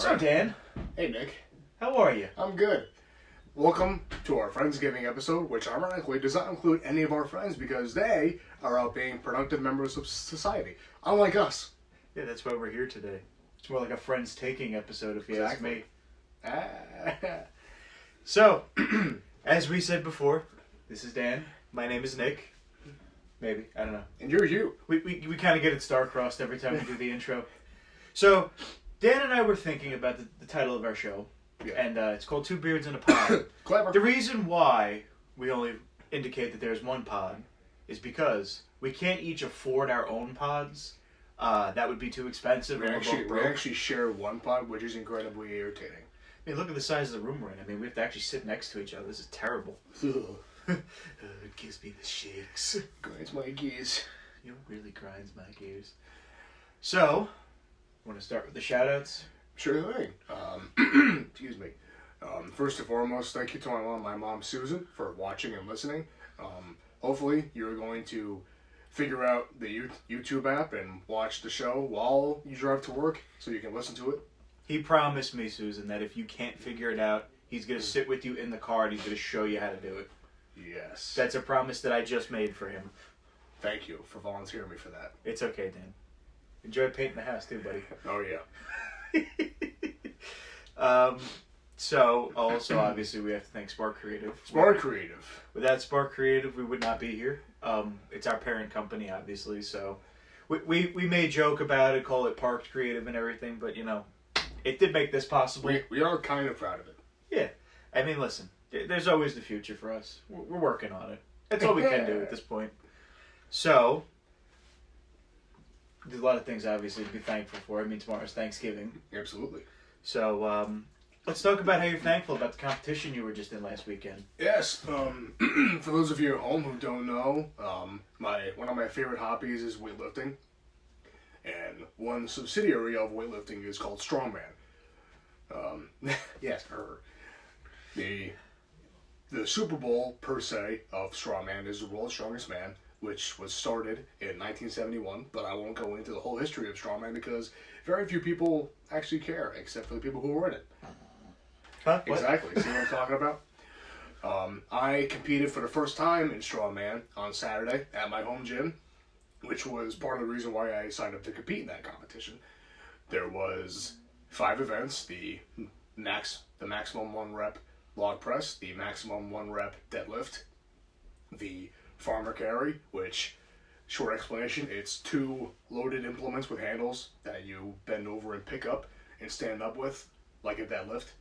So Dan, Hey Nick, how are you? I'm good. Welcome to our Friendsgiving episode, which ironically does not include any of our friends because they are out being productive members of society, unlike us. Yeah, that's why we're here today. It's more like a friends taking episode, if you ask me. So, as we said before, this is Dan. My name is Nick. Maybe, I don't know. And you're you. We kind of get it star-crossed every time we do the intro. So, Dan and I were thinking about the title of our show, and it's called Two Beards in a Pod. Clever. The reason why we only indicate that there's one pod is because we can't each afford our own pods. That would be too expensive. We actually share one pod, which is incredibly irritating. I mean, look at the size of the room we're in. I mean, we have to actually sit next to each other. This is terrible. It gives me the shakes. Grinds my gears. You know, really grinds my gears. So, want to start with the shout-outs? Sure thing. Excuse me. First and foremost, thank you to my mom Susan for watching and listening. Hopefully, you're going to figure out the YouTube app and watch the show while you drive to work so you can listen to it. He promised me, Susan, that if you can't figure it out, he's going to sit with you in the car and he's going to show you how to do it. Yes. That's a promise that I just made for him. Thank you for volunteering me for that. It's okay, Dan. Enjoy painting the house too, buddy. Oh, yeah. So, also, obviously, we have to thank Spark Creative. Spark Creative. Without Spark Creative, we would not be here. It's our parent company, obviously, so we may joke about it, call it Parked Creative and everything, but, you know, it did make this possible. We are kind of proud of it. Yeah. I mean, listen, there's always the future for us. We're working on it. That's all we can do at this point. So, there's a lot of things, obviously, to be thankful for. I mean, tomorrow's Thanksgiving. Absolutely. So, let's talk about how you're thankful about the competition you were just in last weekend. Yes. For those of you at home who don't know, one of my favorite hobbies is weightlifting. And one subsidiary of weightlifting is called Strongman. Yes, the Super Bowl, per se, of Strongman is the World's Strongest Man, which was started in 1971, but I won't go into the whole history of Strongman because very few people actually care, except for the people who were in it. Huh? What? Exactly. See what I'm talking about? I competed for the first time in Strongman on Saturday at my home gym, which was part of the reason why I signed up to compete in that competition. There was 5 events: the maximum 1 rep log press, the maximum 1 rep deadlift, the farmer carry, which, short explanation, it's 2 loaded implements with handles that you bend over and pick up and stand up with, like a deadlift,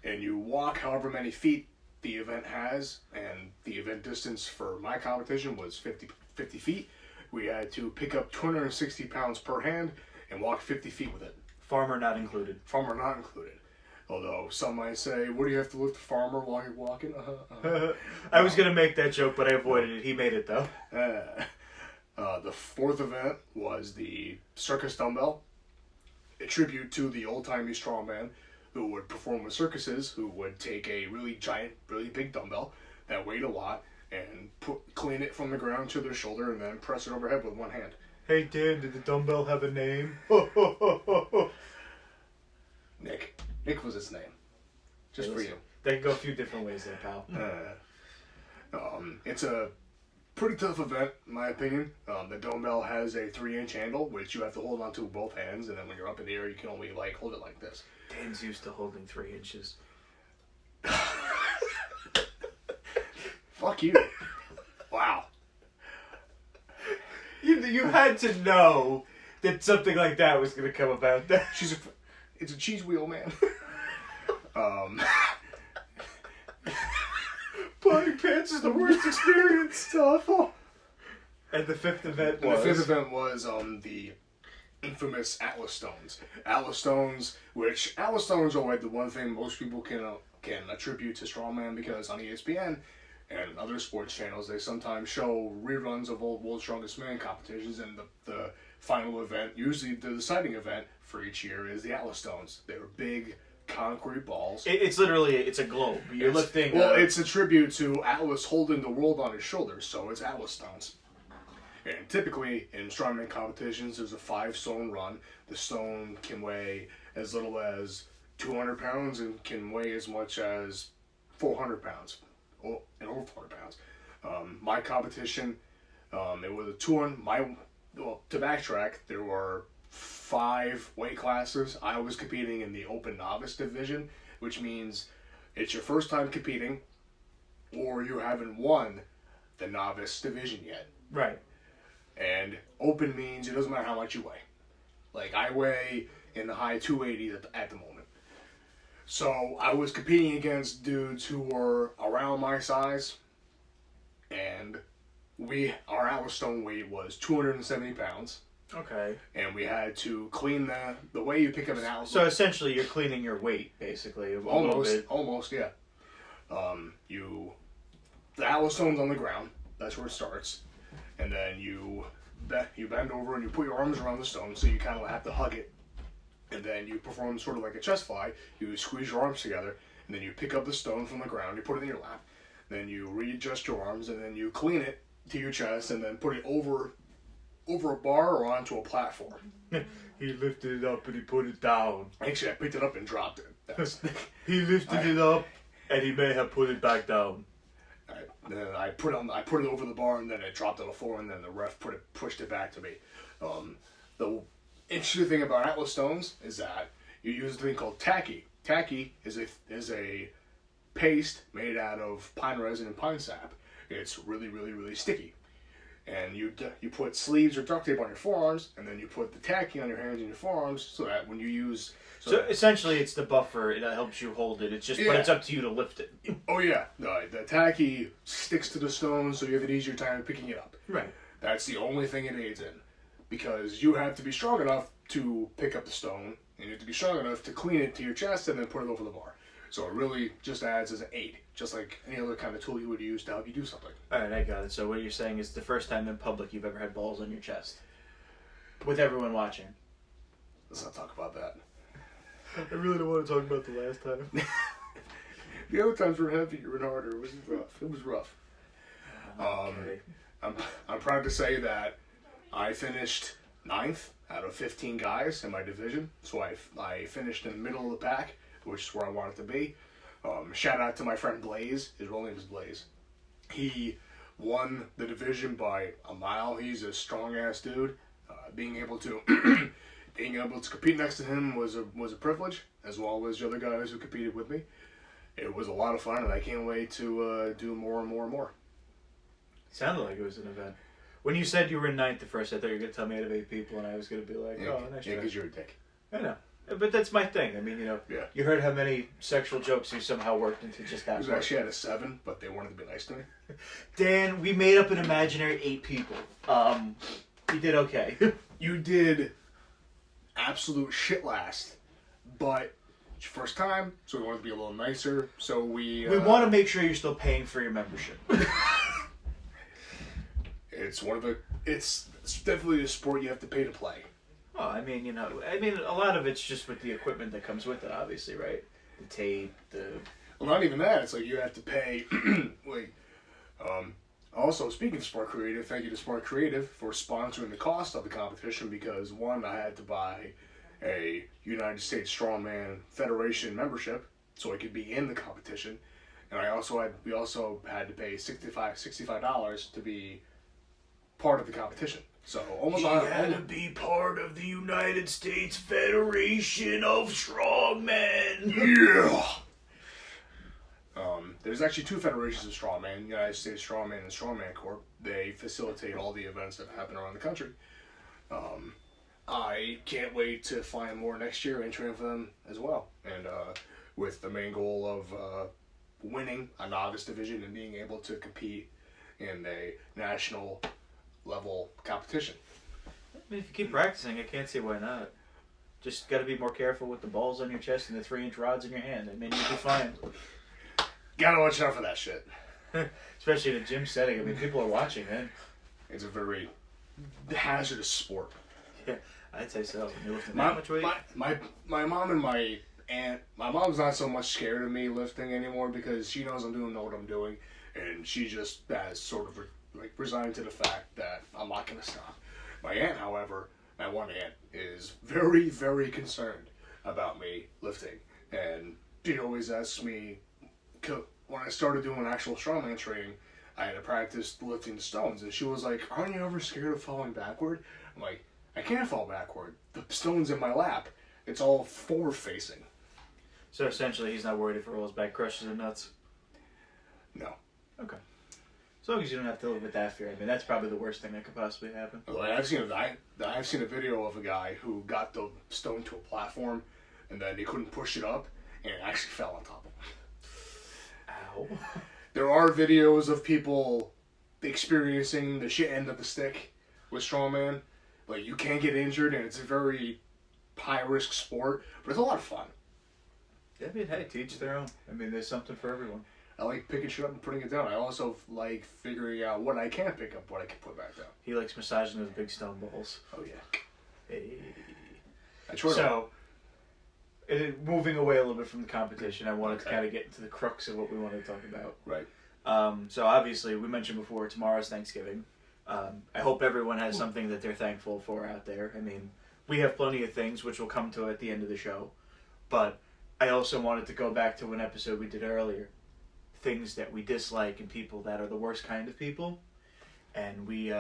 and you walk however many feet the event has, and the event distance for my competition was 50 feet. We had to pick up 260 pounds per hand and walk 50 feet with it. Farmer not included. Farmer not included. Although some might say, what do you have to lift the farmer while you're walking? I was going to make that joke, but I avoided it. He made it, though. The 4th event was the circus dumbbell, a tribute to the old-timey strongman who would perform with circuses, who would take a really giant, really big dumbbell that weighed a lot and clean it from the ground to their shoulder and then press it overhead with one hand. Hey, Dan, did the dumbbell have a name? Nick. Nick was his name. Just for you. They can go a few different ways there, pal. It's a pretty tough event, in my opinion. The dumbbell has a 3-inch handle, which you have to hold onto with both hands, and then when you're up in the air, you can only hold it like this. Dan's used to holding 3 inches. Fuck you. Wow. You had to know that something like that was going to come about. It's a cheese wheel, man. Buying pants is the worst experience. It's awful. And the 5th event was? The 5th event was the infamous Atlas Stones. Atlas Stones are like the one thing most people can attribute to Strongman, because on ESPN and other sports channels, they sometimes show reruns of old World's Strongest Man competitions, and the final event, usually the deciding event for each year, is the Atlas Stones. They're big concrete balls. It's literally, it's a globe. You're lifting... Well, it's a tribute to Atlas holding the world on his shoulders, so it's Atlas Stones. And typically, in strongman competitions, there's a 5-stone run. The stone can weigh as little as 200 pounds and can weigh as much as 400 pounds, and over 400 pounds. My competition, it was a 200. To backtrack, there were 5 weight classes. I was competing in the open novice division, which means it's your first time competing, or you haven't won the novice division yet. Right. And open means it doesn't matter how much you weigh. Like, I weigh in the high 280s at the moment. So I was competing against dudes who were around my size, and our Atlas Stone weight was 270 pounds. Okay. And we had to clean the way you pick up an Atlas. So essentially, you're cleaning your weight, basically, a little bit. Almost, yeah. The Atlas Stone's on the ground. That's where it starts. And then you bend over and you put your arms around the stone, so you kind of have to hug it. And then you perform sort of like a chest fly. You squeeze your arms together, and then you pick up the stone from the ground. You put it in your lap. Then you readjust your arms, and then you clean it to your chest, and then put it over a bar or onto a platform. He lifted it up and he put it down. Actually, I picked it up and dropped it. He lifted it up and he may have put it back down. Then I put it over the bar, and then it dropped on the floor, and then the ref pushed it back to me. The interesting thing about Atlas Stones is that you use a thing called tacky. Tacky is a paste made out of pine resin and pine sap. It's really, really, really sticky. And you put sleeves or duct tape on your forearms, and then you put the tacky on your hands and your forearms, so that when you use... So essentially, it's the buffer. It helps you hold it. It's just, but it's up to you to lift it. Oh yeah, the tacky sticks to the stone, so you have an easier time picking it up. Right. That's the only thing it aids in, because you have to be strong enough to pick up the stone, and you have to be strong enough to clean it to your chest and then put it over the bar. So it really just adds as an aid, just like any other kind of tool you would use to help you do something. All right, I got it. So what you're saying is the first time in public you've ever had balls on your chest, with everyone watching. Let's not talk about that. I really don't want to talk about the last time. The other times were heavier and harder. It was rough. It was rough. Okay. I'm proud to say that I finished 9th out of 15 guys in my division. So I finished in the middle of the pack, which is where I wanted to be. Shout out to my friend Blaze. His real name is Blaze. He won the division by a mile. He's a strong ass dude. Being able to compete next to him was a privilege, as well as the other guys who competed with me. It was a lot of fun, and I can't wait to do more and more and more. Sounded like it was an event. When you said you were in 9th at first, I thought you were going to tell me out of 8 people, and I was going to be like, Yeah, oh, nice try. because you're a dick. I know. But that's my thing. I mean, Yeah. you heard how many sexual jokes you somehow worked into just It that was part. actually at a 7, but they wanted to be nice to me. Dan, we made up an imaginary 8 people. You did okay. You did absolute shit last, but it's your first time, so we wanted to be a little nicer. So we want to make sure you're still paying for your membership. It's definitely a sport you have to pay to play. Oh, I mean, a lot of it's just with the equipment that comes with it, obviously, right? The tape, Well, not even that. It's like you have to pay. Also, speaking of Spark Creative, thank you to Spark Creative for sponsoring the cost of the competition, because one, I had to buy a United States Strongman Federation membership so I could be in the competition, and we also had to pay $65 to be part of the competition. So almost to be part of the United States Federation of Strongmen. Yeah. There's actually 2 federations of Strongman, United States Strongman and Strongman Corp. They facilitate all the events that happen around the country. I can't wait to find more next year and train for them as well. And with the main goal of winning a novice division and being able to compete in a national level competition. I mean, if you keep practicing, I can't see why not. Just got to be more careful with the balls on your chest and the 3-inch rods in your hand. I mean, you'll be fine. Gotta watch out for that shit. Especially in a gym setting. I mean, people are watching, man. It's a very hazardous sport. Yeah, I'd say so. You're lifting that much weight? My mom and my aunt, my mom's not so much scared of me lifting anymore because she knows know what I'm doing, and she just has sort of resigned to the fact that I'm not going to stop. My aunt, however, my one aunt, is very, very concerned about me lifting. And he always asks me, when I started doing actual strongman training, I had to practice lifting stones, and she was like, "Aren't you ever scared of falling backward?" I'm like, "I can't fall backward. The stone's in my lap. It's all forward facing." So essentially, he's not worried if it rolls back, crushes the nuts. No. Okay. As long as you don't have to live with that fear. I mean, that's probably the worst thing that could possibly happen. Like, I've seen a video of a guy who got the stone to a platform, and then he couldn't push it up, and it actually fell on top of him. Ow. There are videos of people experiencing the shit end of the stick with strongman. Like, you can get injured, and it's a very high-risk sport, but it's a lot of fun. Yeah, I mean, hey, to each their own. I mean, there's something for everyone. I like picking shit up and putting it down. I also like figuring out what I can pick up, what I can put back down. He likes massaging those big stone balls. Oh, yeah. Hey. I try to... So, moving away a little bit from the competition, I wanted to kind of get into the crux of what we wanted to talk about. Right. So obviously, we mentioned before, tomorrow's Thanksgiving. I hope everyone has something that they're thankful for out there. I mean, we have plenty of things, which we'll come to at the end of the show. But I also wanted to go back to an episode we did earlier. Things that we dislike and people that are the worst kind of people. And we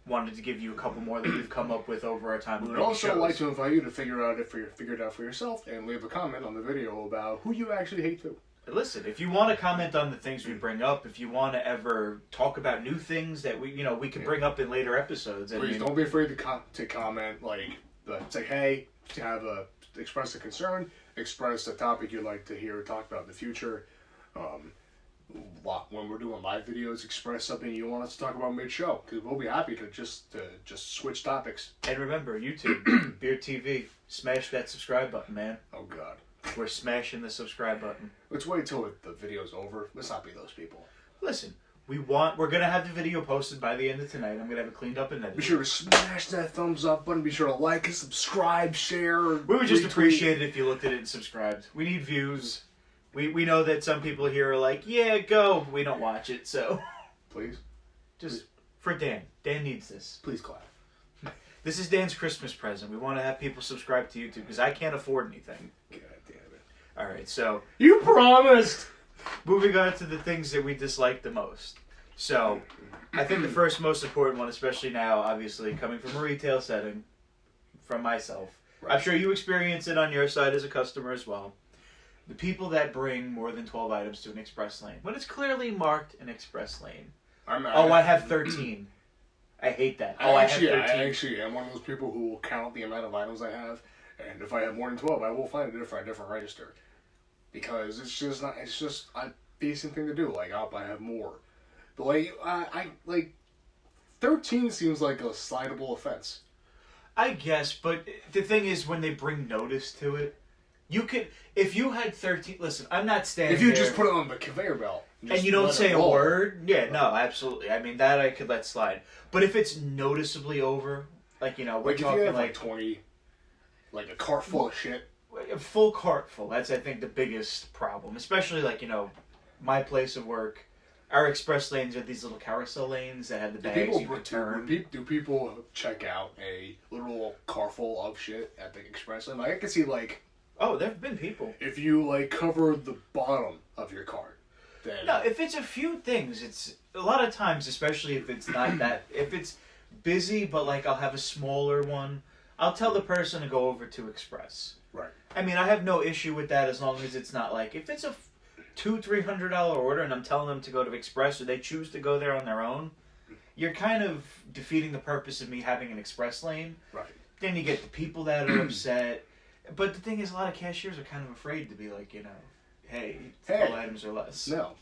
wanted to give you a couple more that we've come up with over our time. We would also like to invite you to figure it out for yourself and leave a comment on the video about who you actually hate too. Listen, if you want to comment on the things we bring up, if you want to ever talk about new things that we can bring up in later episodes. Please don't be afraid to comment. Say hey, to express a concern, express a topic you'd like to hear talked about in the future. When we're doing live videos, express something you want us to talk about mid-show, because we'll be happy to just switch topics. And remember, YouTube, Beard TV, smash that subscribe button, man. Oh God, we're smashing the subscribe button. Let's wait till the video's over. Let's not be those people. Listen, we're gonna have the video posted by the end of tonight. I'm gonna have it cleaned up and edited. Be sure to smash that thumbs up button. Be sure to like and subscribe, share. We would just appreciate it if you looked at it and subscribed. We need views. We know that some people here are like, yeah, go. We don't watch it, so. Please. Just for Dan. Dan needs this. Please clap. This is Dan's Christmas present. We want to have people subscribe to YouTube because I can't afford anything. God damn it. Alright, so. You promised! Moving on to the things that we dislike the most. So, I think the first most important one, especially now, obviously, coming from a retail setting, from myself. Right. I'm sure you experience it on your side as a customer as well. The people that bring more than 12 items to an express lane. When it's clearly marked an express lane. I have 13. I hate that. I have 13. I actually am one of those people who will count the amount of items I have, and if I have more than 12, I will find it for a different register. Because it's just a decent thing to do. Like, I have more. But, I 13 seems like a slidable offense. I guess, but the thing is, when they bring notice to it, you could, if you had 13, listen, I'm not standing If you there, just put it on the conveyor belt. And you don't say a word, yeah, no, absolutely. I mean, that I could let slide. But if it's noticeably over, we're talking if you have 20, like a cart full of shit. A full cart full, that's, I think, the biggest problem. Especially, my place of work, our express lanes are these little carousel lanes that have the bags you return. Do people check out a literal car full of shit at the express lane? I can see, oh, there have been people. If you, cover the bottom of your cart, then... No, if it's a few things, it's... A lot of times, especially if it's not that... If it's busy, but, I'll have a smaller one, I'll tell the person to go over to Express. Right. I mean, I have no issue with that as long as it's not, if it's a $200-$300 order and I'm telling them to go to Express or they choose to go there on their own, you're kind of defeating the purpose of me having an Express lane. Right. Then you get the people that are upset... But the thing is, a lot of cashiers are kind of afraid to be hey, 12 items or less. No.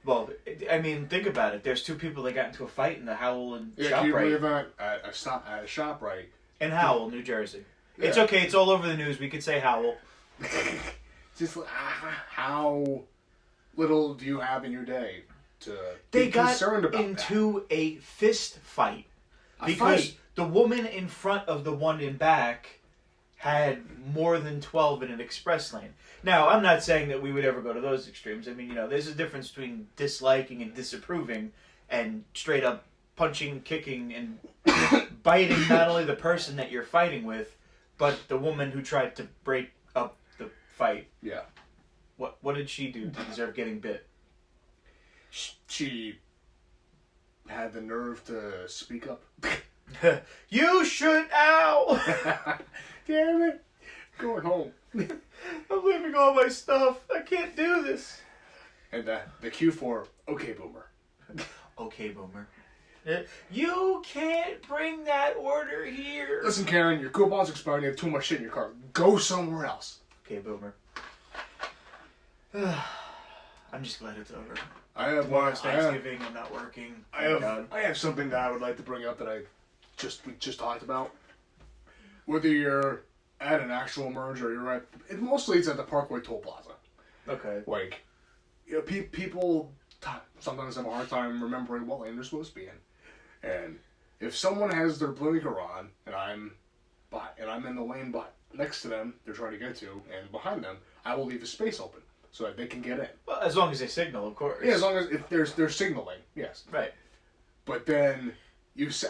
Well, I mean, think about it. There's two people that got into a fight in the Howell and ShopRite. Can you believe that? At a ShopRite. In Howell, New Jersey. Yeah. It's okay. It's all over the news. We could say Howell. Just how little do you have in your day to be concerned about that? They got into a fist fight. Because the woman in front of the one in back... had more than 12 in an express lane. Now, I'm not saying that we would ever go to those extremes. I mean, there's a difference between disliking and disapproving and straight up punching, kicking, and biting not only the person that you're fighting with, but the woman who tried to break up the fight. Yeah. What did she do to deserve getting bit? She had the nerve to speak up. You should. Ow! Damn it. Going home. I'm leaving all my stuff. I can't do this. And the cue for okay, boomer. Okay, boomer. You can't bring that order here. Listen, Karen, your coupon's expired. You have too much shit in your car. Go somewhere else. Okay, boomer. I'm just glad it's over. Tomorrow's Thanksgiving. I'm not working. I have something that I would like to bring up that we just talked about. Whether you're at an actual merge or you're mostly it's at the Parkway Toll Plaza. Okay. Like, you know, people sometimes have a hard time remembering what lane they're supposed to be in. And if someone has their blinker on and I'm in the lane next to them, they're trying to get to, and behind them, I will leave a space open so that they can get in. Well, as long as they signal, of course. Yeah, as long as if they're signaling, yes. Right. But then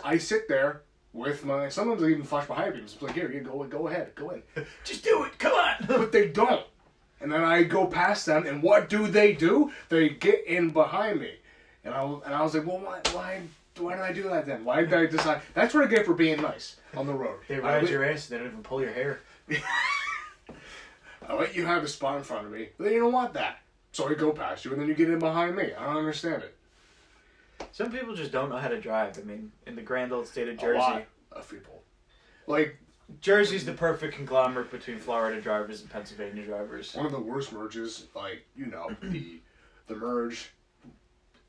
I sit there with sometimes I even flash my high beams. It's like, here, go ahead, go in. Just do it, come on! But they don't. And then I go past them, and what do? They get in behind me. And I was like, well, why did I do that then? Why did I decide? That's what I get for being nice on the road. They ride your ass, they don't even pull your hair. I let you have a spot in front of me, but then you don't want that. So I go past you, and then you get in behind me. I don't understand it. Some people just don't know how to drive. I mean, in the grand old state of A Jersey. lot of people. Like, Jersey's the perfect conglomerate between Florida drivers and Pennsylvania drivers. one of the worst merges, like, the merge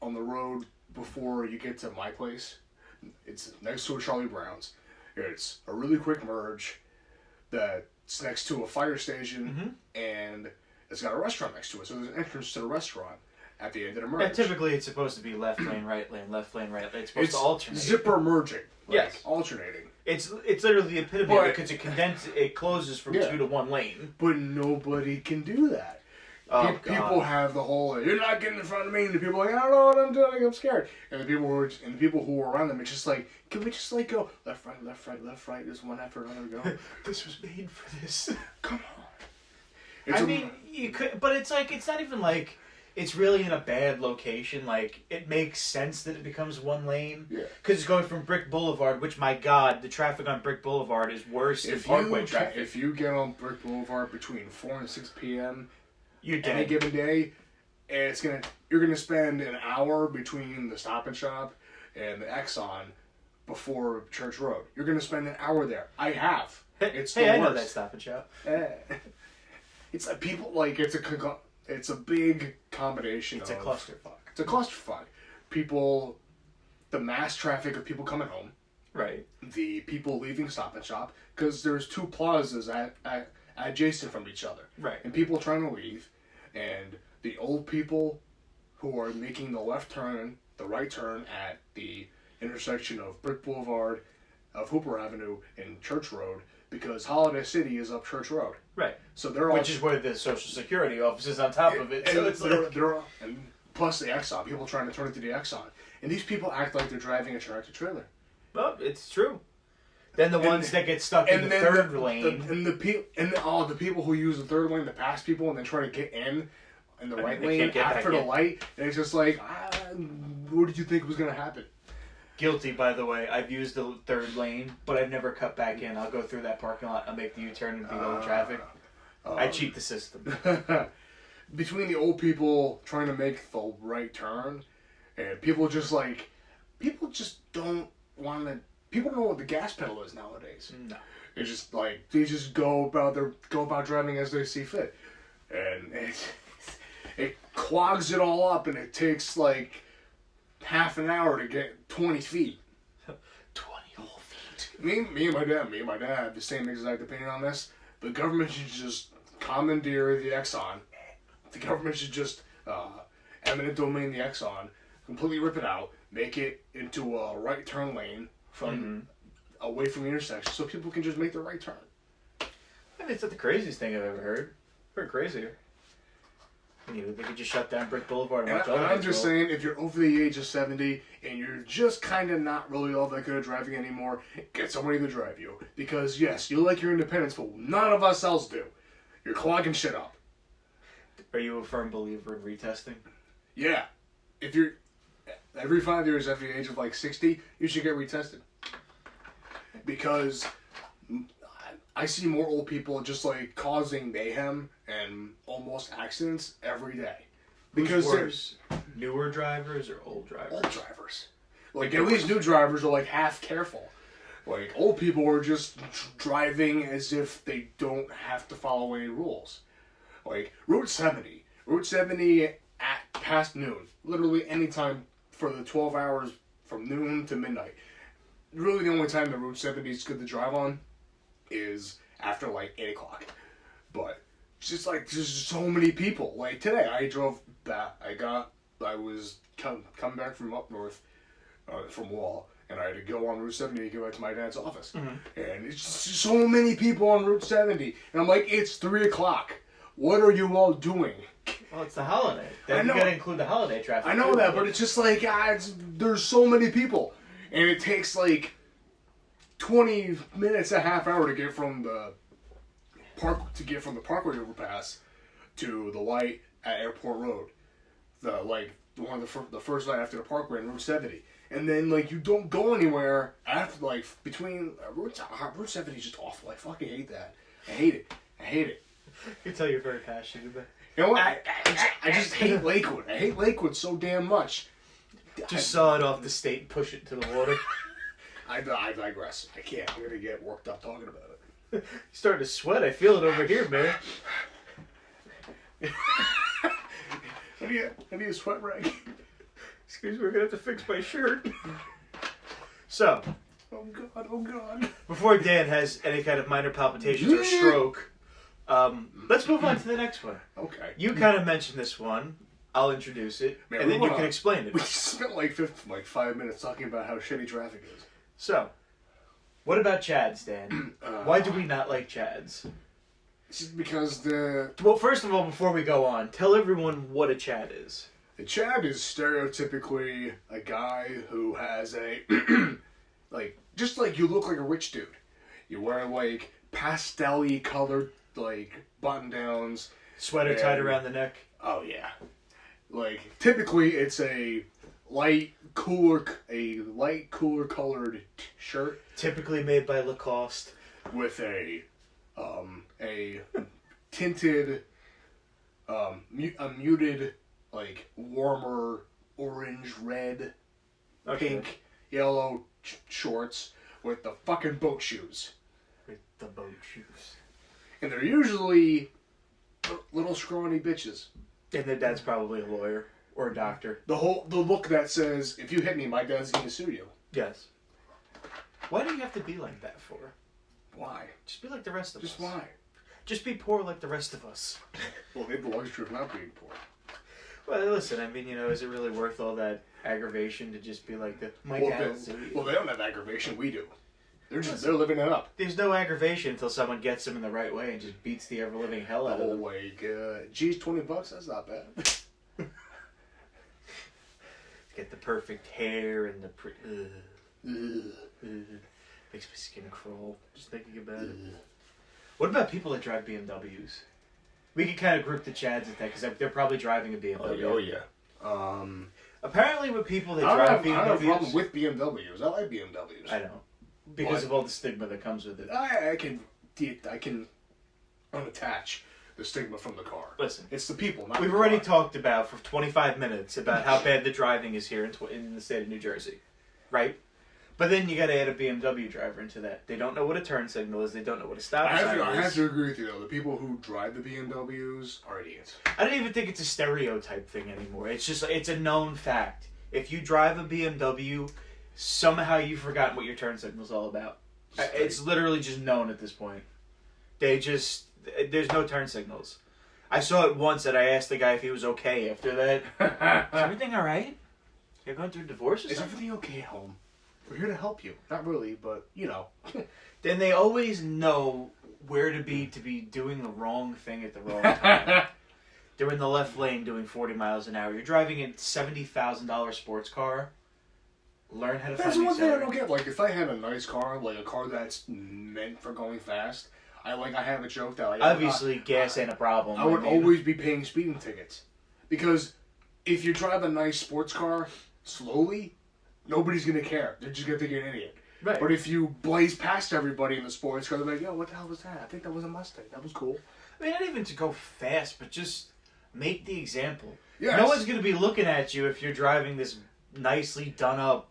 on the road before you get to my place. It's next to a Charlie Brown's. It's a really quick merge that's next to a fire station, and it's got a restaurant next to it. So there's an entrance to the restaurant at the end of the merge. Yeah, typically it's supposed to be left lane, right lane, left lane, right lane. It's supposed to alternate. Zipper merging. Like, yes. Alternating. It's literally the epitome of it because it closes from 2 to 1 lane. But nobody can do that. Oh, people have the whole, you're not getting in front of me, and the people are like, I don't know what I'm doing, I'm scared. And the people who are around them, it's just like, can we just go left, right, left, right, left, right, just one after another go? This was made for this. Come on. You could, but it's like, it's not even like it's really in a bad location. Like, it makes sense that it becomes 1 lane. Yeah. Because it's going from Brick Boulevard, which, my God, the traffic on Brick Boulevard is worse than Parkway traffic. If you get on Brick Boulevard between 4 and 6 p.m., you're dead. any given day, you're gonna spend an hour between the Stop and Shop and the Exxon before Church Road. You're gonna spend an hour there. I have. It's the I know worst. that Stop and Shop. It's like people like it's a big combination. It's a clusterfuck. It's a clusterfuck. People, the mass traffic of people coming home. Right. The people leaving Stop and Shop because there's 2 plazas adjacent from each other. Right. And people trying to leave, and the old people who are making the right turn at the intersection of Brick Boulevard, of Hooper Avenue, and Church Road, because Holiday City is up Church Road. Right. So they're all... Which is where the Social Security office is on top of it. So it's and plus the Exxon, people trying to turn it to the Exxon. And these people act like they're driving a tractor trailer. Well, it's true. Then the ones that get stuck in the third lane. The people who use the third lane to pass people and then try to get in the right lane after the light. And it's just like, what did you think was going to happen? Guilty, by the way. I've used the third lane, but I've never cut back in. I'll go through that parking lot. I'll make the U-turn and be low traffic. I cheat the system. Between the old people trying to make the right turn, and people just don't want to. People don't know what the gas pedal is nowadays. No. It's just like they just go about driving as they see fit, and it clogs it all up, and it takes like half an hour to get 20 feet. 20 whole feet. Me and my dad have the same exact opinion on this. The government should just commandeer the Exxon. The government should just eminent domain the Exxon, completely rip it out, make it into a right turn lane from away from the intersection, so people can just make the right turn. I mean, it's not the craziest thing I've ever heard. Heard crazier. They could just shut down Brick Boulevard and watch all And I'm just saying, if you're over the age of 70 and you're just kind of not really all that good at driving anymore, get somebody to drive you. Because, yes, you like your independence, but none of us else do. You're clogging shit up. Are you a firm believer in retesting? Yeah. If you're every 5 years after the age of like 60, you should get retested. Because I see more old people just like causing mayhem and almost accidents every day. Because Who's worse, newer drivers or old drivers? old drivers. Like at least new drivers are like half careful. Like old people are just driving as if they don't have to follow any rules. Like Route 70. Route 70 at past noon. Literally any time for the 12 hours from noon to midnight. Really the only time that Route 70 is good to drive on is after like 8 o'clock. But it's just like there's so many people. Like today I drove back. I was coming back from up north from Wall. And I had to go on Route 70 to get back to my dad's office. Mm-hmm. And it's just so many people on Route 70. And I'm like, it's 3 o'clock. What are you all doing? Well, it's the holiday. Then you gotta include the holiday traffic. I know that, but it's just like, there's so many people. And it takes like 20 minutes, a half hour to get from the Parkway overpass to the light at Airport Road. The first light after the Parkway on Route 70. And then, like, you don't go anywhere after, like, between... Route 70 is just awful. I fucking hate that. I hate it. You can tell you're very passionate about it. You know what? I just hate Lakewood. I hate Lakewood so damn much. Just saw it off the state and push it to the water. I digress. I can't. I'm going to get worked up talking about it. You're starting to sweat. I feel it over here, man. I need a sweat rag. Excuse me, we're going to have to fix my shirt. So. Oh, God. Before Dan has any kind of minor palpitations or stroke, let's move on to the next one. Okay. You kind of mentioned this one. I'll introduce it, and then you can explain it. We spent like 5 minutes talking about how shitty traffic is. So, what about Chads, Dan? Why do we not like Chads? It's just because Well, first of all, before we go on, tell everyone what a Chad is. A Chad is stereotypically a guy who has a, just like you look like a rich dude. You wear like pastel-y colored like button-downs. Sweater tied around the neck. Oh yeah. Like typically it's a light cooler colored shirt. Typically made by Lacoste. With a tinted, a muted, like, warmer orange, red, pink, yellow shorts with the fucking boat shoes. With the boat shoes. And they're usually little scrawny bitches. And their dad's probably a lawyer or a doctor. The look that says, if you hit me, my dad's gonna sue you. Yes. Why do you have to be like that for? Why? Just be like the rest of us. Just why? Just be poor like the rest of us. Well, they have the luxury of not being poor. Well, listen, I mean, is it really worth all that aggravation to just be like Well, they don't have aggravation, we do. They're living it up. There's no aggravation until someone gets them in the right way and just beats the ever-living hell out of them. Oh my god. Geez, $20, that's not bad. Get the perfect hair and the... Makes my skin crawl just thinking about it. What about people that drive BMWs? We can kind of group the Chads at that because they're probably driving a BMW. Oh yeah. Apparently, with people that drive BMWs, I don't have a problem with BMWs. I like BMWs. I know, because of all the stigma that comes with it. I can unattach the stigma from the car. Listen, it's the people. Not we've already talked about for 25 minutes about how bad the driving is here in the state of New Jersey, right? But then you got to add a BMW driver into that. They don't know what a turn signal is. They don't know what a stop sign is. I have to agree with you, though. The people who drive the BMWs are idiots. I don't even think it's a stereotype thing anymore. It's just, it's a known fact. If you drive a BMW, somehow you've forgotten what your turn signal is all about. It's literally just known at this point. There's no turn signals. I saw it once and I asked the guy if he was okay after that. Is everything all right? You're going through a divorce or something? Is everything okay at home? We're here to help you. Not really, but, you know. Then they always know where to be doing the wrong thing at the wrong time. They're in the left lane doing 40 miles an hour. You're driving a $70,000 sports car. Learn how to find That's one thing I accelerator. don't get. Like, if I had a nice car, like a car that's meant for going fast, I have a joke that like Obviously, gas ain't a problem. I would I mean, always be paying speeding tickets because if you drive a nice sports car slowly, nobody's gonna care. They're just gonna think you're an idiot. Right. But if you blaze past everybody in the sports car, they're like, "Yo, what the hell was that? I think that was a Mustang. That was cool." I mean, not even to go fast, but just make the example. Yes. No one's going to be looking at you if you're driving this nicely done up.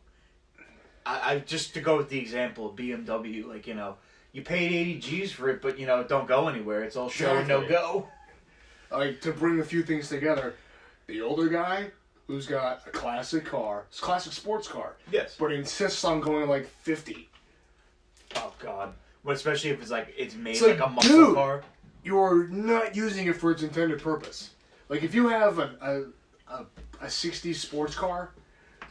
I just to go with the example of BMW, like, you know, you paid 80 G's for it, but, you know, it don't go anywhere. It's all show and no go. Like, to bring a few things together, the older guy who's got a classic car, it's a classic sports car, Yes. but insists on going like 50. Oh, God. Well, especially if it's like, it's made It's like, like, a muscle dude. car. You're not using it for its intended purpose. Like, if you have a 60s sports car,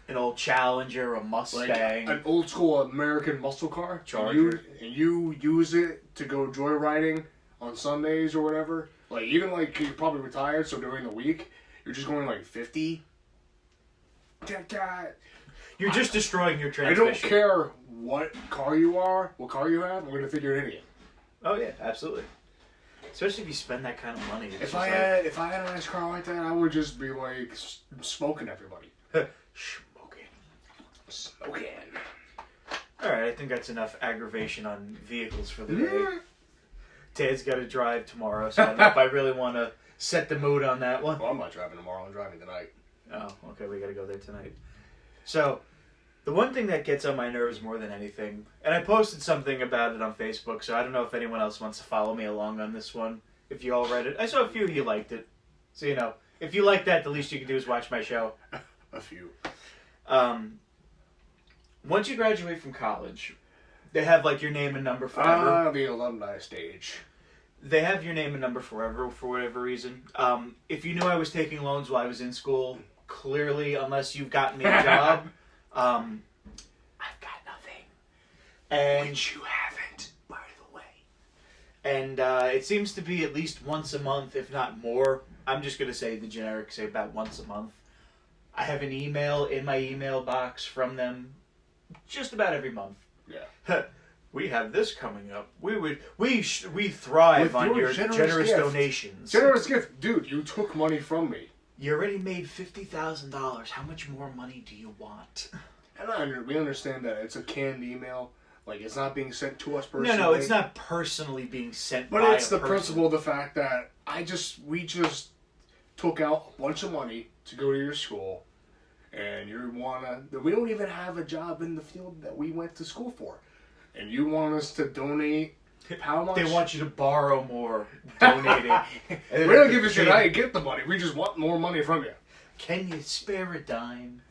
An old Challenger, a like Mustang. an old school American muscle car, Charger. and you use it to go joyriding on Sundays or whatever, like even like you're probably retired, so during the week you're just going like 50. You're just destroying your I transmission. don't care what car you are, what car you have. I'm gonna think you're an idiot. Oh, yeah, absolutely. Especially if you spend that kind of money. It's If just I like, had a nice car like that, I would just be like smoking everybody. Smoking. Alright, I think that's enough aggravation on vehicles for the day. Ted's got to drive tomorrow, so I don't know if I really want to set the mood on that one. Well, I'm not driving tomorrow. I'm driving tonight. Oh, okay, we got to go there tonight. So, the one thing that gets on my nerves more than anything, and I posted something about it on Facebook, so I don't know if anyone else wants to follow me along on this one, if you all read it. I saw a few of you liked it. So, you know, if you like that, the least you can do is watch my show. A few. Once you graduate from college, they have, like, your name and number forever. The alumni stage. They have your name and number forever for whatever reason. If you knew I was taking loans while I was in school, clearly, unless you've gotten me a job, I've got nothing. And Which you haven't, by the way. And it seems to be at least once a month, if not more. I'm just going to say the generic, say about once a month. I have an email in my email box from them just about every month. Yeah. We have this coming up. We thrive With on your your generous generous gift. donations. Generous gift. Dude, you took money from me. You already made $50,000. How much more money do you want? And we understand that it's a canned email. Like, it's not being sent to us personally. No, it's not personally being sent But by it's a the person. principle of the fact that we just took out a bunch of money to go to your school, and we don't even have a job in the field that we went to school for, and you want us to donate how much? They want you to borrow more, donating. We don't give a shit how you get the money. We just want more money from you. Can you spare a dime?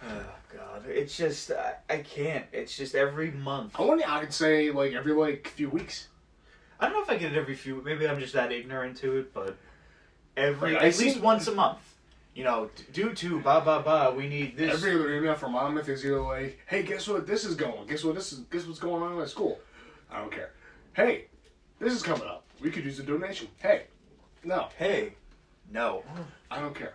Oh God, it's just I can't. It's just every month. I could say like every few weeks. I don't know if I get it every few. Maybe I'm just that ignorant to it, but at I least see- once a month. You know, due to we need this. Every other email from Monmouth is either like, "Hey, guess what? This is going. Guess what's going on at school." I don't care. Hey, this is coming up. We could use a donation. Hey, no, Hey, no, I don't care.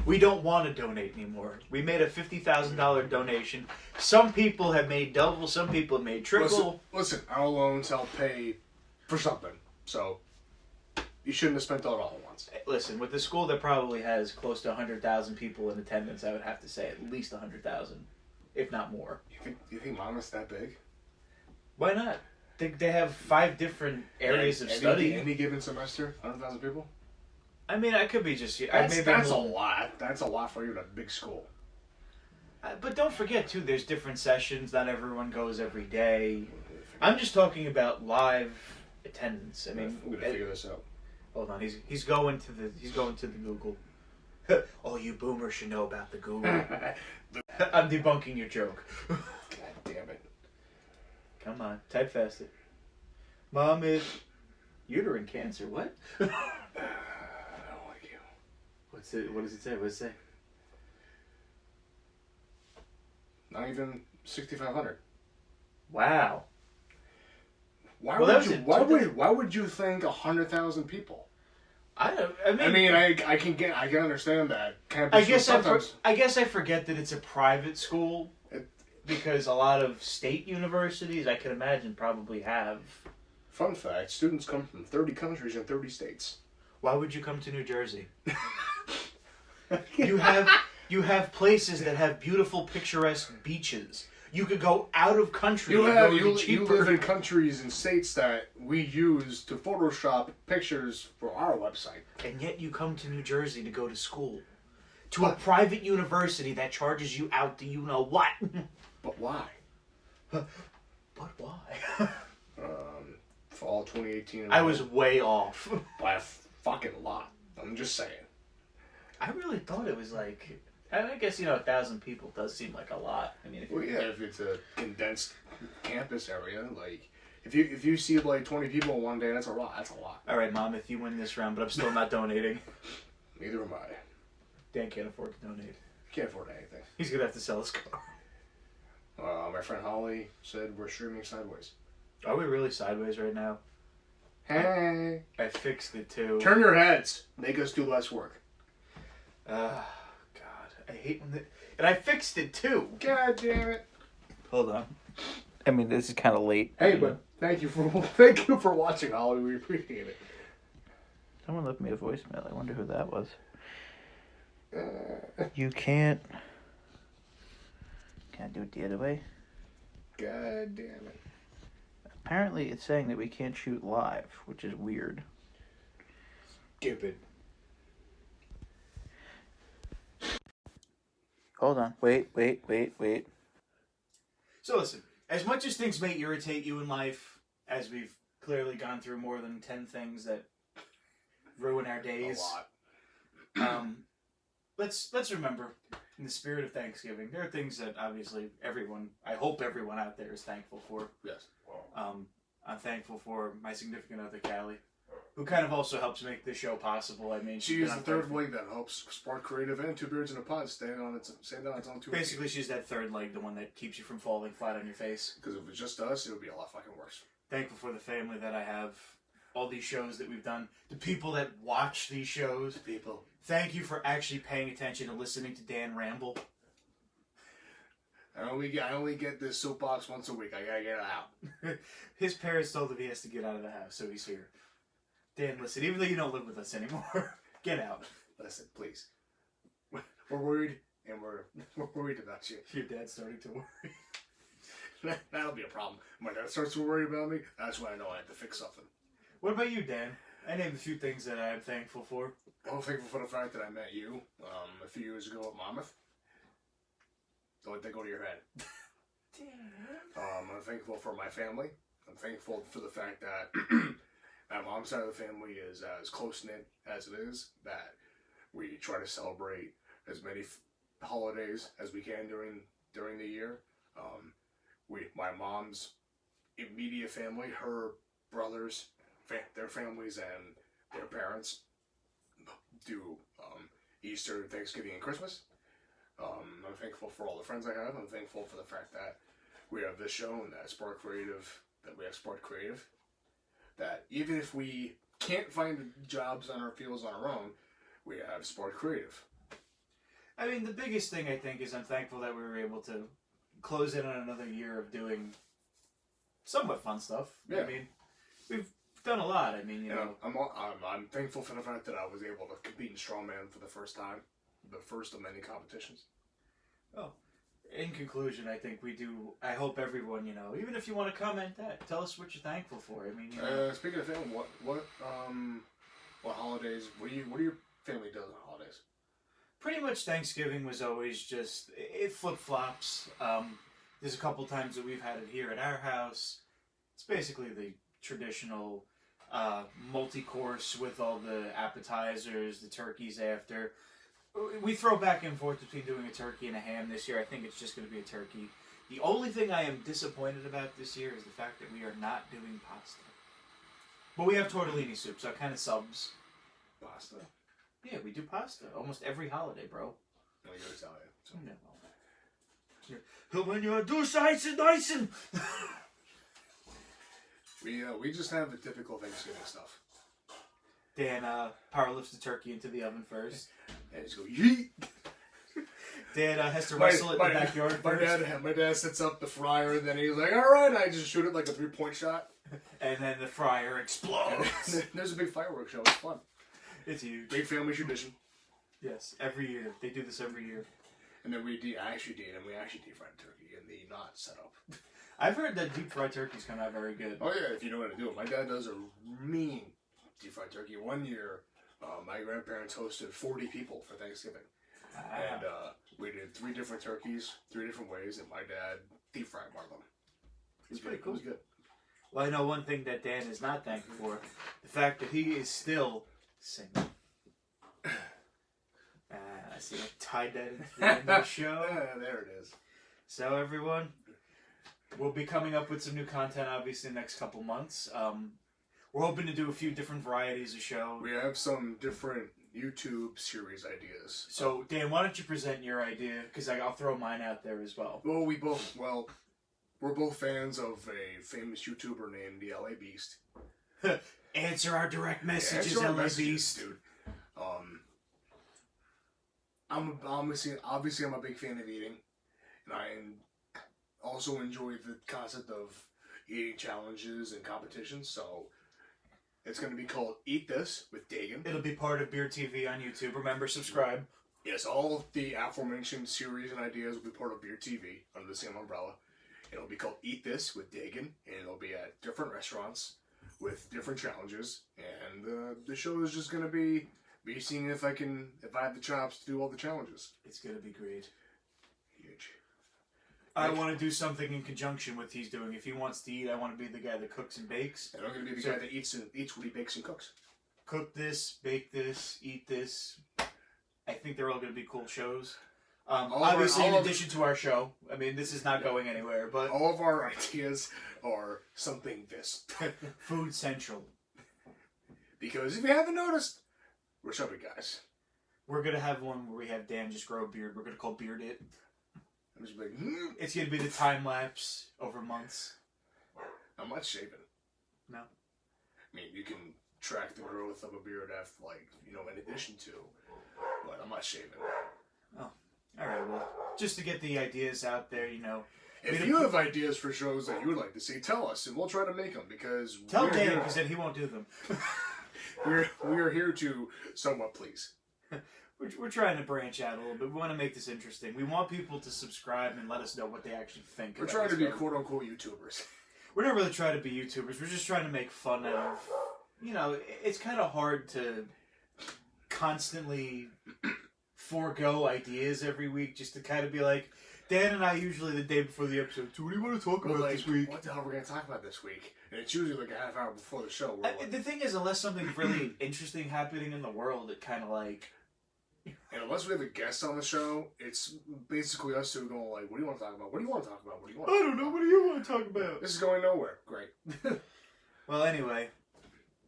we don't want to donate anymore. We made a $50,000 donation. Some people have made double. Some people have made triple. Listen, our loans help pay for something, so you shouldn't have spent it all at once. Listen, with the school that probably has close to 100,000 people in attendance, I would have to say at least 100,000, if not more. You think Monmouth's that big? Why not? They have 5 different areas of study. Any given semester, 100,000 people. I mean, I could be just... That's a more. lot. That's a lot for you in a big school. But don't forget, too, there's different sessions. Not everyone goes every day. I'm just talking about live attendance. I mean, I'm gonna figure this out. Hold on, he's going to the Google. All you boomers should know about the Google. I'm debunking your joke. God damn it. Come on, type faster. Mom is uterine cancer. What? I don't like you. What does it say? What does it say? Not even 6,500. Wow. Why Well, that was would you? in Why 2000 why would you think 100,000 people? I can understand that. I guess I forget that it's a private school. because a lot of state universities, I can imagine, probably have. Fun fact, students come from 30 countries and 30 states. Why would you come to New Jersey? You have places that have beautiful, picturesque beaches. You could go out of country. You cheaper. live in countries and states that we use to Photoshop pictures for our website. And yet you come to New Jersey to go to school. To a private university that charges you out to you-know-what. But why? But why? Fall 2018. I was way off. By a fucking lot. I'm just saying. I really thought it was like... I guess, 1,000 people does seem like a lot. I mean, if it's a condensed campus area, like... If you see like 20 people in one day, that's a lot. That's a lot. All right, Mom, if you win this round, but I'm still not donating. Neither am I. Dan can't afford to donate. Can't afford anything. He's going to have to sell his car. My friend Holly said we're streaming sideways. Are we really sideways right now? Hey. I fixed it too. Turn your heads. Make us do less work. God. I hate when and I fixed it too. God damn it. Hold on. I mean, this is kind of late. Hey, but thank you for watching, Holly. We appreciate it. Someone left me a voicemail. I wonder who that was. You can't do it the other way. God damn it. Apparently, it's saying that we can't shoot live, which is weird. Stupid. Hold on. Wait. So listen, as much as things may irritate you in life, as we've clearly gone through more than 10 things that ruin our days. A lot. Let's remember, in the spirit of Thanksgiving, there are things that obviously I hope everyone out there is thankful for. Yes. I'm thankful for my significant other, Callie, who kind of also helps make this show possible. I mean, she is the third leg that helps Spark Creative and Two Birds in a Pod stand on its own two. Basically, she's that third leg, the one that keeps you from falling flat on your face. Because if it was just us, it would be a lot fucking worse. Thankful for the family that I have, all these shows that we've done, the people that watch these shows. People. Thank you for actually paying attention and listening to Dan ramble. I only get this soapbox once a week. I gotta get it out. His parents told him he has to get out of the house, so he's here. Dan, listen, even though you don't live with us anymore, get out. Listen, please. We're worried, and we're worried about you. Your dad's starting to worry. That'll be a problem. When my dad starts to worry about me, that's when I know I have to fix something. What about you, Dan? I named a few things that I'm thankful for. I'm thankful for the fact that I met you a few years ago at Monmouth. Don't let that go to your head. I'm thankful for my family. I'm thankful for the fact that my mom's side of the family is as close-knit as it is, that we try to celebrate as many holidays as we can during the year. My mom's immediate family, her brothers, their families, and their parents do Easter, Thanksgiving, and Christmas. I'm thankful for all the friends I have. I'm thankful for the fact that we have this show and that we have Spark Creative. That even if we can't find jobs on our fields on our own, we have Spark Creative. I mean, the biggest thing I think is I'm thankful that we were able to close in on another year of doing somewhat fun stuff. Yeah. I mean, we've done a lot. I mean, you know. I'm thankful for the fact that I was able to compete in strongman for the first time, the first of many competitions. Well, in conclusion, I think I hope everyone, even if you want to comment that, tell us what you're thankful for. I mean, speaking of family, what holidays? What do your family do on holidays? Pretty much Thanksgiving was always just, it flip-flops. There's a couple times that we've had it here at our house. It's basically the traditional multi-course with all the appetizers, the turkeys after. We throw back and forth between doing a turkey and a ham this year. I think it's just going to be a turkey. The only thing I am disappointed about this year is the fact that we are not doing pasta. But we have tortellini soup, so it kind of subs. Pasta? Yeah, we do pasta almost every holiday, bro. No, you're Italian. So. No. When you do Dyson. We just have the typical Thanksgiving stuff. Dan power lifts the turkey into the oven first. And just go, yeet! Dad has to wrestle it in the backyard My dad sets up the fryer, and then he's like, "All right," I just shoot it like a 3-point shot, and then the fryer explodes. There's a big fireworks show. It's fun. It's huge. Big family tradition. Yes, every year they do this every year. And then we actually deep fried turkey in the not setup. I've heard that deep fried turkeys come out very good. Oh yeah, if you know how to do it. My dad does a mean deep fried turkey. One year, my grandparents hosted 40 people for Thanksgiving. And we did 3 different turkeys, 3 different ways, and my dad deep fried one of them. It's pretty cool. It was good. Well, I know one thing that Dan is not thankful for: the fact that he is still single. I see. I tied that into the end of the show. There it is. So everyone, we'll be coming up with some new content, obviously, in the next couple months. We're hoping to do a few different varieties of show. We have some different YouTube series ideas. So, Dan, why don't you present your idea? Because I'll throw mine out there as well. Well, we're both fans of a famous YouTuber named the LA Beast. Answer our direct messages, LA Beast. Dude. Obviously, I'm a big fan of eating, and I also enjoy the concept of eating challenges and competitions. So it's going to be called Eat This with Dagan. It'll be part of Beard TV on YouTube. Remember, subscribe. Yes, all of the aforementioned series and ideas will be part of Beard TV under the same umbrella. It'll be called Eat This with Dagan, and it'll be at different restaurants with different challenges. And the show is just going to be me seeing if I have the chops to do all the challenges. It's going to be great. Huge. I want to do something in conjunction with he's doing. If he wants to eat, I want to be the guy that cooks and bakes. And I'm going to be the guy that eats what he bakes and cooks. Cook this, bake this, eat this. I think they're all going to be cool shows. Obviously, in addition to our show. I mean, this is not going anywhere, but all of our ideas are something this. Food Central. Because if you haven't noticed, we're chubby guys. We're going to have one where we have Dan just grow a beard. We're going to call Beard It. I'm just like, It's going to be the time lapse over months. I'm not shaving. No. I mean, you can track the growth of a beard after, in addition to, but I'm not shaving. Oh, all right. Well, just to get the ideas out there, If you have ideas for shows that you would like to see, tell us, and we'll try to make them, because tell Dan, because then he won't do them. we are here to somewhat please. We're trying to branch out a little bit. We want to make this interesting. We want people to subscribe and let us know what they actually think. We're trying to be quote-unquote YouTubers. We're not really trying to be YouTubers. We're just trying to make fun out of... it's kind of hard to constantly forego ideas every week just to kind of be like, Dan and I usually the day before the episode, so what do you want to talk about this week? What the hell are we going to talk about this week? And it's usually like a half hour before the show. The thing is, unless something's really interesting happening in the world, it kind of like... And unless we have a guest on the show, it's basically us two going like, what do you want to talk about? What do you want to talk about? What do you want to I don't know. What do you want to talk about? This is going nowhere. Great. Well, anyway,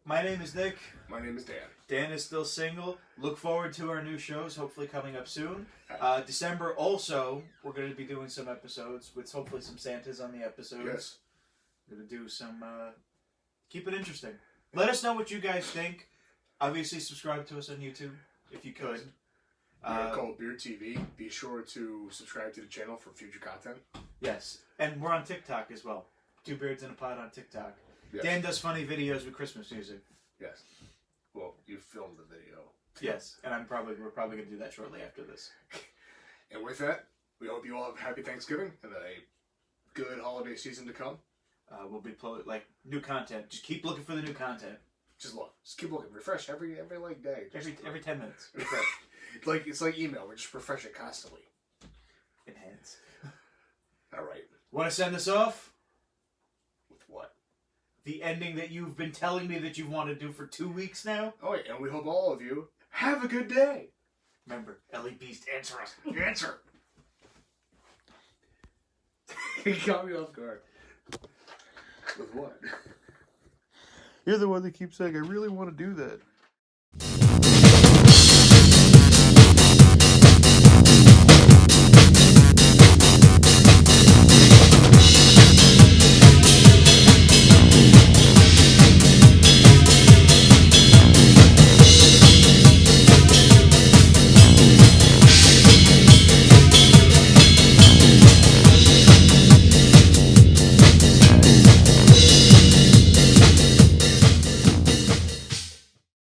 my name is Nick. My name is Dan. Dan is still single. Look forward to our new shows, hopefully coming up soon. December also, we're going to be doing some episodes with hopefully some Santas on the episodes. Yes. We're going to do some, keep it interesting. Let us know what you guys think. Obviously, subscribe to us on YouTube, if you could. We're called Beard TV. Be sure to subscribe to the channel for future content. Yes. And we're on TikTok as well. 2 Beards in a Pod on TikTok. Yes. Dan does funny videos with Christmas music. Yes. Well, you filmed the video. Yes. And we're probably going to do that shortly after this. And with that, we hope you all have a happy Thanksgiving and a good holiday season to come. We'll be new content. Just keep looking for the new content. Just look. Just keep looking. Refresh every day. Just every 10 minutes. Refresh. It's like email. We just refresh it constantly. Enhance. All right. Want to send this off? With what? The ending that you've been telling me that you want to do for 2 weeks now? Oh, wait. And we hope all of you have a good day. Remember, LA Beast, answer us. Answer. You caught me off guard. With what? You're the one that keeps saying, I really want to do that.